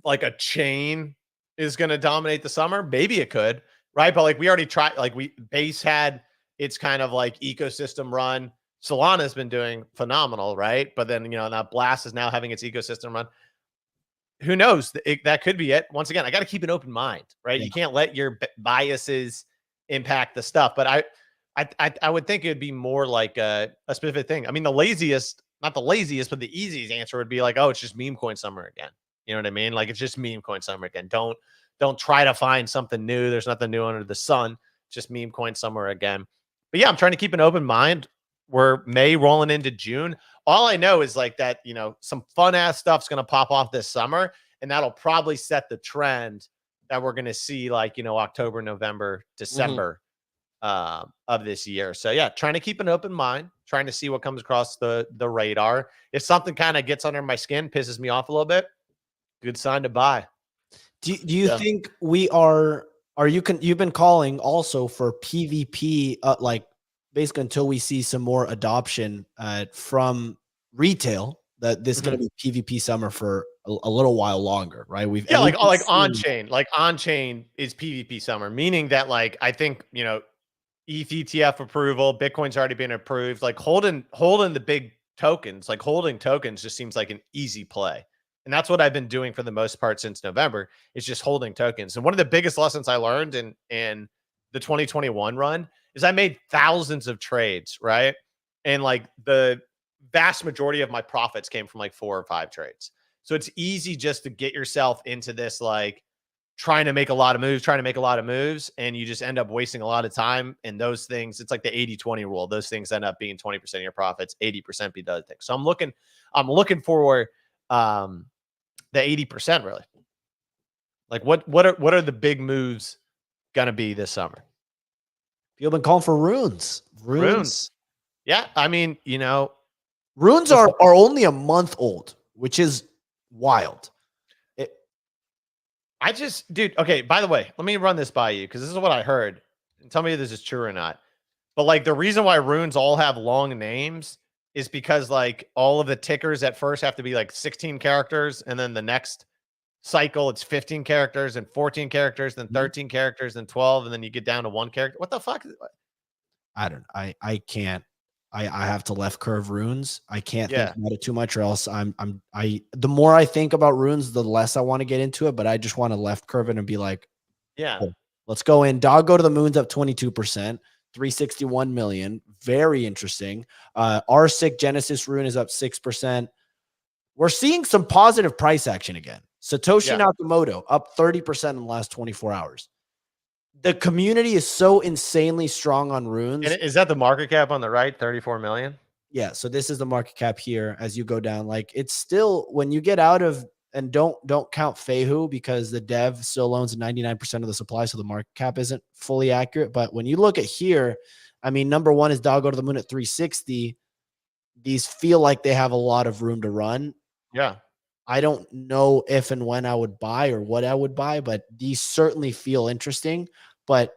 a chain is going to dominate the summer. Maybe it could, right? But like we already tried, like Base had its kind of like ecosystem run. Solana has been doing phenomenal, right? But then, now Blast is now having its ecosystem run. Who knows? That could be it. Once again, I got to keep an open mind, right? Yeah. You can't let your biases impact the stuff. But I would think it would be more like a specific thing. I mean, not the laziest, but the easiest answer would be like, oh, it's just meme coin summer again. You know what I mean? Like it's just meme coin summer again. Don't try to find something new. There's nothing new under the sun. Just meme coin summer again. But yeah, I'm trying to keep an open mind. We're May rolling into June. All I know is like that, some fun ass stuff's going to pop off this summer, and that'll probably set the trend that we're going to see like, October, November, December of this year. So yeah, trying to keep an open mind, trying to see what comes across the radar. If something kind of gets under my skin, pisses me off a little bit, good sign to buy. Do you think you've been calling also for PvP, like basically until we see some more adoption from retail, that this is going to be PvP summer for a little while longer, right? We've like on-chain is PvP summer, meaning that like, I think, ETH ETF approval, Bitcoin's already been approved, like holding the big tokens, like holding tokens just seems like an easy play. And that's what I've been doing for the most part since November, is just holding tokens. And one of the biggest lessons I learned in the 2021 run is I made thousands of trades, right? And like the vast majority of my profits came from like 4 or 5 trades. So it's easy just to get yourself into this, like trying to make a lot of moves, and you just end up wasting a lot of time. And those things, it's like the 80-20 rule. Those things end up being 20% of your profits, 80% be the other thing. So I'm looking for the 80% really. Like what are the big moves gonna be this summer? People have been calling for runes. Runes. Yeah, I mean, Runes are only a month old, which is wild. Dude, okay, by the way, let me run this by you because this is what I heard. And tell me if this is true or not. But like the reason why runes all have long names is because like all of the tickers at first have to be like 16 characters, and then the next cycle it's 15 characters and 14 characters, then 13 characters, then 12, and then you get down to one character. What the fuck? I can't. I have to left curve runes. I can't think about it too much, or else the more I think about runes, the less I want to get into it. But I just want to left curve it and be like, yeah, oh, let's go in. Dog Go to the Moon's up 22%, 361 million. Very interesting. R6 Genesis rune is up 6%. We're seeing some positive price action again. Satoshi Nakamoto up 30% in the last 24 hours. The community is so insanely strong on runes. And is that the market cap on the right? 34 million. Yeah. So this is the market cap here. As you go down, like it's still, when you get out of, and don't count Fehu because the dev still owns 99% of the supply. So the market cap isn't fully accurate. But when you look at here, I mean, number one is Dog Go to the Moon at 360. These feel like they have a lot of room to run. Yeah. I don't know if and when I would buy or what I would buy, but these certainly feel interesting. But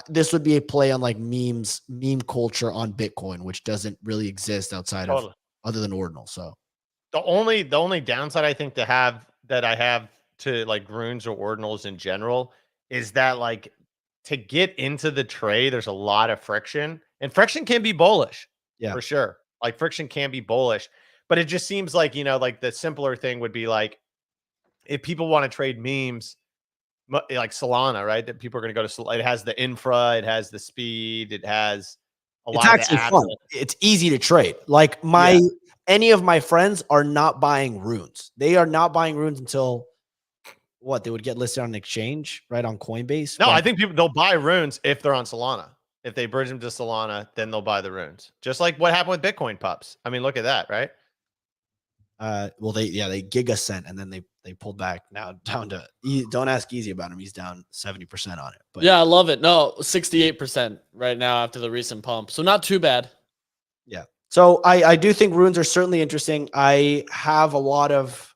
this would be a play on like meme culture on Bitcoin, which doesn't really exist outside of other than ordinal. So the only downside I think that I have to like runes or ordinals in general is that like to get into the trade, there's a lot of friction, and friction can be bullish. Yeah, for sure. Like friction can be bullish, but it just seems like, like the simpler thing would be like if people want to trade memes, like Solana, right? That people are going to go to. It has the infra, it has the speed, it has a lot. It's actually fun. It's easy to trade. Like any of my friends are not buying runes. They are not buying runes until what? They would get listed on an exchange, right, on Coinbase. No, I think they'll buy runes if they're on Solana. If they bridge them to Solana, then they'll buy the runes. Just like what happened with Bitcoin pups. I mean, look at that, right? Well, they giga cent, and then they pulled back now down to. Don't ask Easy about him. He's down 70% on it. But yeah, I love it. No, 68% right now after the recent pump. So not too bad. Yeah. So I do think runes are certainly interesting. I have a lot of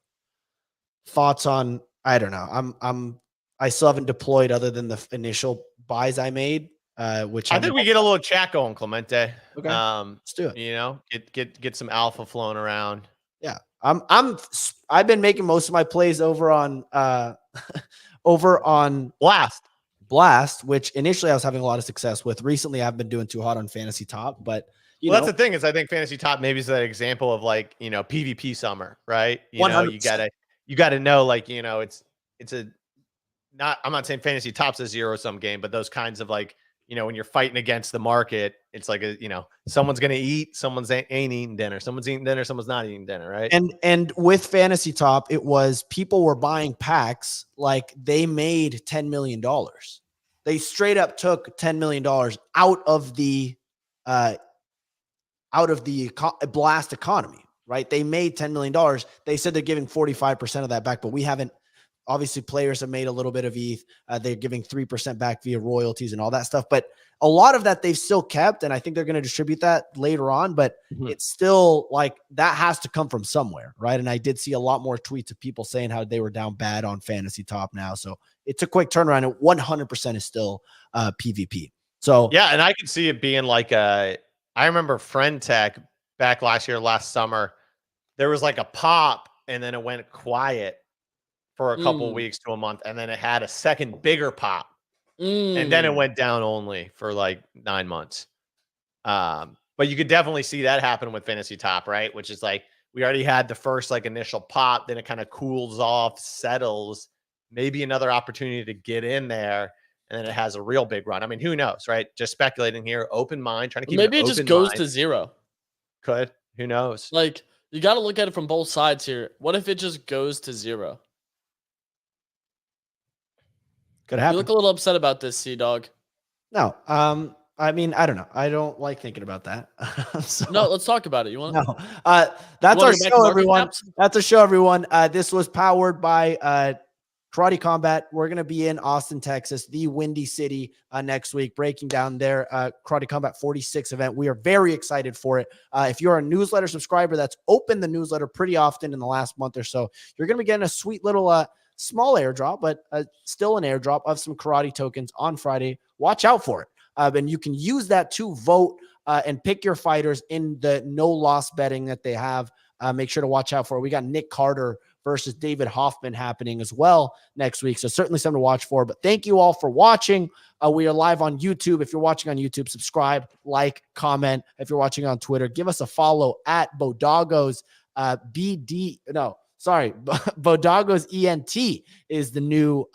thoughts on. I don't know. I still haven't deployed other than the initial buys I made. Which I think we get a little chat going, Clemente. Okay. Let's do it. Get some alpha flowing around. Yeah. I've been making most of my plays over on Blast, which initially I was having a lot of success with. Recently I've been doing too hot on Fantasy.top, but that's the thing is I think Fantasy.top maybe is that example of like, PvP summer, right? You gotta know, like, I'm not saying Fantasy.top's a zero-sum game, but those kinds of like, when you're fighting against the market, it's like someone's gonna eat, someone's ain't eating dinner, someone's eating dinner, someone's not eating dinner, right? And with Fantasy.top, it was people were buying packs like they made $10 million. They straight up took $10 million out of the Blast economy, right? They made $10 million. They said they're giving 45% of that back, but we haven't. Obviously, players have made a little bit of ETH. They're giving 3% back via royalties and all that stuff. But a lot of that they've still kept, and I think they're going to distribute that later on. But it's still like that has to come from somewhere, right? And I did see a lot more tweets of people saying how they were down bad on Fantasy.top now. So it's a quick turnaround. And 100% is still PvP. So yeah, and I could see it being like I remember Friend Tech back last summer. There was like a pop, and then it went quiet for a couple weeks to a month, and then it had a second bigger pop, and then it went down only for like 9 months. But you could definitely see that happen with Fantasy.top, right? Which is like we already had the first like initial pop, then it kind of cools off, settles, maybe another opportunity to get in there, and then it has a real big run. I mean, who knows, right? Just speculating here, open mind, trying to keep maybe it just goes to zero. Who knows? Like you got to look at it from both sides here. What if it just goes to zero? Could happen. You look a little upset about this, Dog. No, I mean, I don't know. I don't like thinking about that. So, no, let's talk about it. You want? No, that's our show, everyone. That's our show, everyone. This was powered by Karate Combat, we're going to be in Austin, Texas, the Windy City next week, breaking down their Karate Combat 46 event. We are very excited for it. If you're a newsletter subscriber that's opened the newsletter pretty often in the last month or so, you're going to be getting a sweet little small airdrop, but still an airdrop of some karate tokens on Friday. Watch out for it. And you can use that to vote and pick your fighters in the no loss betting that they have. Make sure to watch out for it. We got Nick Carter versus David Hoffman happening as well next week. So certainly something to watch for. But thank you all for watching. We are live on YouTube. If you're watching on YouTube, subscribe, like, comment. If you're watching on Twitter, give us a follow at Bodagos Bodagos ENT is the new